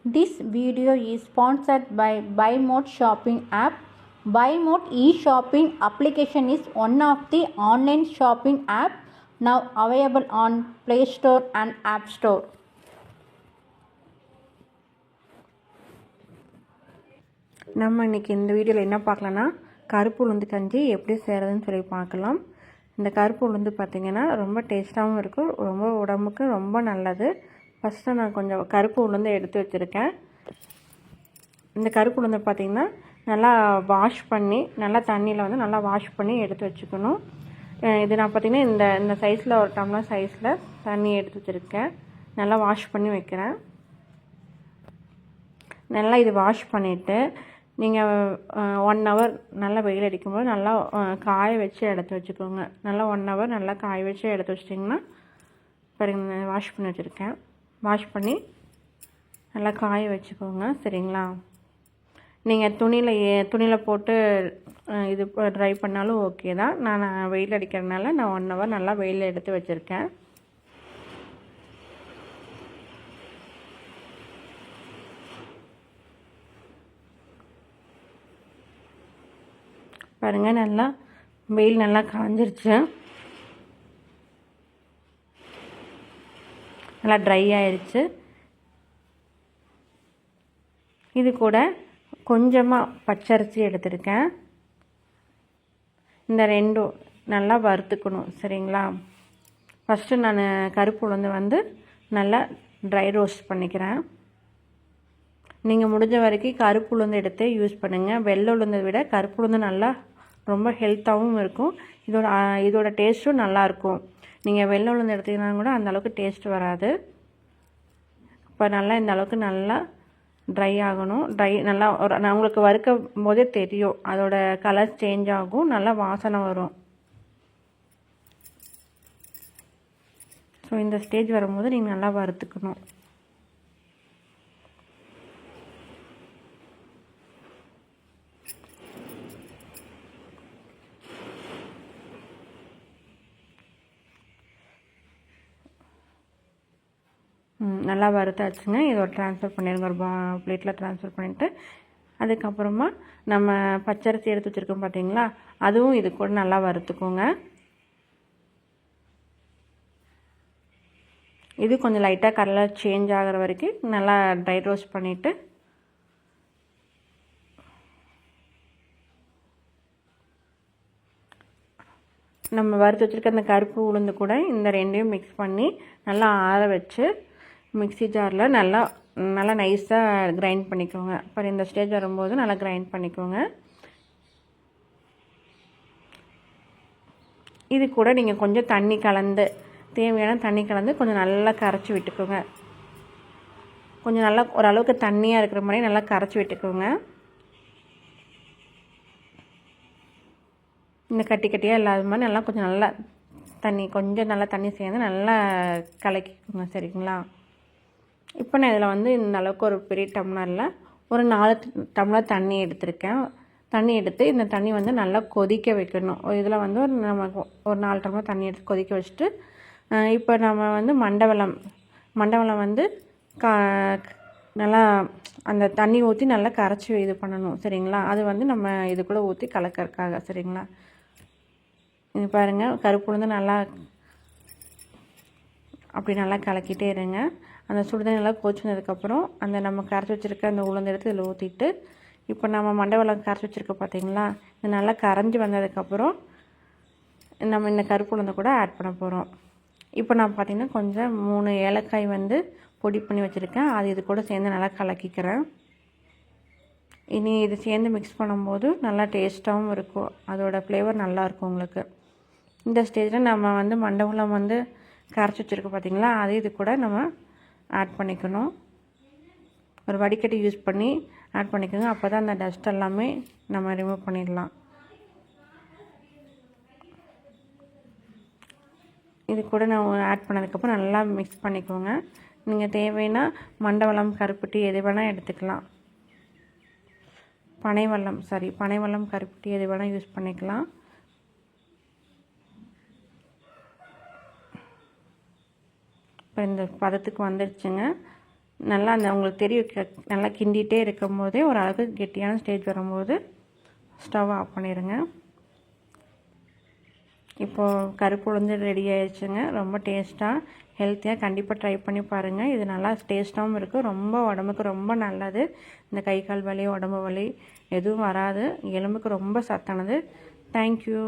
This video is sponsored by BuyMode shopping app. BuyMode e-shopping application is one of the online shopping app now available on Play Store and App Store. நம்ம இன்றைக்கி இந்த வீடியோவில் என்ன பார்க்கலான்னா கருப்பு உளுந்து கஞ்சி எப்படி செய்கிறதுன்னு சொல்லி பார்க்கலாம். இந்த கருப்பு உளுந்து பார்த்திங்கன்னா ரொம்ப டேஸ்ட்டாகவும் இருக்கும், ரொம்ப உடம்புக்கு ரொம்ப நல்லது. ஃபஸ்ட்டு நான் கொஞ்சம் கருப்பு உளுந்து எடுத்து வச்சுருக்கேன். இந்த கருப்பு உளுந்தை பார்த்திங்கன்னா நல்லா வாஷ் பண்ணி நல்லா தண்ணியில் வந்து நல்லா வாஷ் பண்ணி எடுத்து வச்சுக்கணும். இது நான் பார்த்திங்கன்னா இந்த சைஸில் ஒரு டம்ளர் சைஸில் தண்ணி எடுத்து வச்சுருக்கேன். நல்லா வாஷ் பண்ணி வைக்கிறேன். நல்லா இது வாஷ் பண்ணிவிட்டு நீங்கள் 1 hour நல்லா வெயில் அடிக்கும்போது நல்லா காய வச்சு எடுத்து வச்சுக்கோங்க. நல்லா 1 hour நல்லா காய வச்சு எடுத்து வச்சிட்டிங்கன்னா பாருங்க, வாஷ் பண்ணி வச்சுருக்கேன். வாஷ் பண்ணி நல்லா காய வச்சுக்கோங்க, சரிங்களா? நீங்கள் துணியில் போட்டு இது ட்ரை பண்ணாலும் ஓகே தான். நான் வெயில் அடிக்கிறதுனால நான் 1 hour நல்லா வெயில் எடுத்து வச்சுருக்கேன். பாருங்கள், நல்லா வெயில் நல்லா காஞ்சிருச்சு, நல்லா ட்ரை ஆயிடுச்சு. இது கூட கொஞ்சமாக பச்சரிசி எடுத்துருக்கேன். இந்த ரெண்டும் நல்லா வறுத்துக்கணும், சரிங்களா? ஃபஸ்ட்டு நான் கருப்பு உளுந்து வந்து நல்லா ட்ரை ரோஸ்ட் பண்ணிக்கிறேன். நீங்கள் முடிஞ்ச வரைக்கும் கருப்பு உளுந்து எடுத்து யூஸ் பண்ணுங்கள். வெள்ளை உளுந்தை விட கருப்பு உளுந்து நல்லா ரொம்ப ஹெல்த்தாகவும் இருக்கும். இதோட டேஸ்ட்டும் நல்லாயிருக்கும். நீங்கள் வெள்ளை உளுந்து எடுத்தீங்கன்னா கூட அந்தளவுக்கு டேஸ்ட் வராது. இப்போ நல்லா இந்த அளவுக்கு நல்லா ட்ரை ஆகணும். நல்லா உங்களுக்கு வறுக்கும் போதே தெரியும், அதோட கலர் சேஞ்ச் ஆகும், நல்லா வாசனை வரும். ஸோ இந்த ஸ்டேஜ் வரும்போது நீங்கள் நல்லா வறுத்துக்கணும். நல்லா வறுத்தாச்சுங்க. இதோட ட்ரான்ஸ்ஃபர் பண்ணிடுங்க, ஒரு பிளேட்டில் ட்ரான்ஸ்ஃபர் பண்ணிவிட்டு அதுக்கப்புறமா நம்ம பச்சரிசி எடுத்து வச்சுருக்கோம் பார்த்தீங்களா, அதுவும் இது கூட நல்லா வறுத்துக்கோங்க. இது கொஞ்சம் லைட்டாக கலர் சேஞ்ச் ஆகிற வரைக்கும் நல்லா ட்ரை ரோஸ்ட் பண்ணிவிட்டு நம்ம வறுத்து வச்சுருக்க அந்த கருப்பு உளுந்து கூட இந்த ரெண்டையும் மிக்ஸ் பண்ணி நல்லா ஆற வச்சு மிக்ஸி ஜாரில் நல்லா நைஸாக கிரைண்ட் பண்ணிக்கோங்க. அப்புறம் இந்த ஸ்டேஜ் வரும்போது நல்லா கிரைண்ட் பண்ணிக்கோங்க. இது கூட நீங்கள் கொஞ்சம் தண்ணி கலந்து, தேவையான தண்ணி கலந்து கொஞ்சம் நல்லா கரைச்சி விட்டுக்கோங்க. கொஞ்சம் நல்லா ஓரளவுக்கு தண்ணியாக இருக்கிற மாதிரி நல்லா கரைச்சி விட்டுக்கோங்க. இந்த கட்டியாக இல்லாத மாதிரி நல்லா கொஞ்சம் நல்லா கொஞ்சம் நல்லா தண்ணி சேர்ந்து நல்லா கலக்கிக்கோங்க, சரிங்களா? இப்போ நான் இதில் வந்து இந்த அளவுக்கு ஒரு பெரிய டம்ளரில் ஒரு 4 டம்ளர் தண்ணி எடுத்திருக்கேன். தண்ணி எடுத்து இந்த தண்ணி வந்து நல்லா கொதிக்க வைக்கணும். இதில் வந்து நமக்கு ஒரு 4 டம்ளர் தண்ணி எடுத்து கொதிக்க வச்சுட்டு இப்போ நம்ம வந்து மண்டவெல்லம் வந்து நல்லா அந்த தண்ணி ஊற்றி நல்லா கரைச்சி இது பண்ணணும், சரிங்களா? அது வந்து நம்ம இது கூட ஊற்றி கலக்கறதுக்காக, சரிங்களா? இது பாருங்கள், கருப்பு உளுந்து நல்லா அப்படி நல்லா கலக்கிட்டே இருங்க. அந்த சுடுதண்ணி நல்லா கொதிச்சதுக்கப்புறம் அந்த நம்ம கரைச்சி வச்சுருக்க அந்த உளுந்து எடுத்து இதில் ஊற்றிட்டு இப்போ நம்ம மண்டவெல்லம் கரைச்சி வச்சுருக்க பார்த்தீங்களா, இது நல்லா கரைஞ்சி வந்ததுக்கப்புறம் நம்ம இந்த கருப்பு உளுந்தை கூட ஆட் பண்ண போகிறோம். இப்போ நான் பார்த்திங்கன்னா கொஞ்சம் 3 ஏலக்காய் வந்து பொடி பண்ணி வச்சுருக்கேன். அது இது கூட சேர்ந்து நல்லா கலக்கிக்கிறேன். இனி இது சேர்ந்து மிக்ஸ் பண்ணும்போது நல்லா டேஸ்ட்டாகவும் இருக்கும், அதோட ஃப்ளேவர் நல்லாயிருக்கும் உங்களுக்கு. இந்த ஸ்டேஜில் நம்ம வந்து மண்டவெல்லம் வந்து கரைச்சி வச்சுருக்கோம் பார்த்திங்களா, அது இது கூட நம்ம ஆட் பண்ணிக்கணும். ஒரு வடிகட்டி யூஸ் பண்ணி ஆட் பண்ணிக்கோங்க. அப்போ தான் அந்த டஸ்ட் எல்லாமே நம்ம ரிமூவ் பண்ணிடலாம். இது கூட நான் ஆட் பண்ணதுக்கப்புறம் நல்லா மிக்ஸ் பண்ணிக்கோங்க. நீங்கள் தேவைன்னா மண்டவெல்லம், கருப்பட்டி எது வேணால் எடுத்துக்கலாம். பனைவெல்லம், கருப்பட்டி எது வேணால் யூஸ் பண்ணிக்கலாம். இப்போ இந்த பதத்துக்கு வந்துடுச்சுங்க. நல்லா அந்த உங்களுக்கு தெரியும் நல்லா கிண்டிகிட்டே இருக்கும் போதே ஒரு அளவுக்கு கெட்டியான ஸ்டேஜ் வரும்போது ஸ்டவ் ஆஃப் பண்ணிடுங்க. இப்போது கருப்பு உளுந்து ரெடி ஆயிடுச்சுங்க. ரொம்ப டேஸ்ட்டாக ஹெல்த்தியாக கண்டிப்பாக ட்ரை பண்ணி பாருங்கள். இது நல்லா டேஸ்ட்டாகவும் இருக்குது, ரொம்ப உடம்புக்கு ரொம்ப நல்லது. இந்த கை கால் வலி உடம்பு வலி எதுவும் வராது, எலும்புக்கு ரொம்ப சத்தானது. தேங்க்யூ.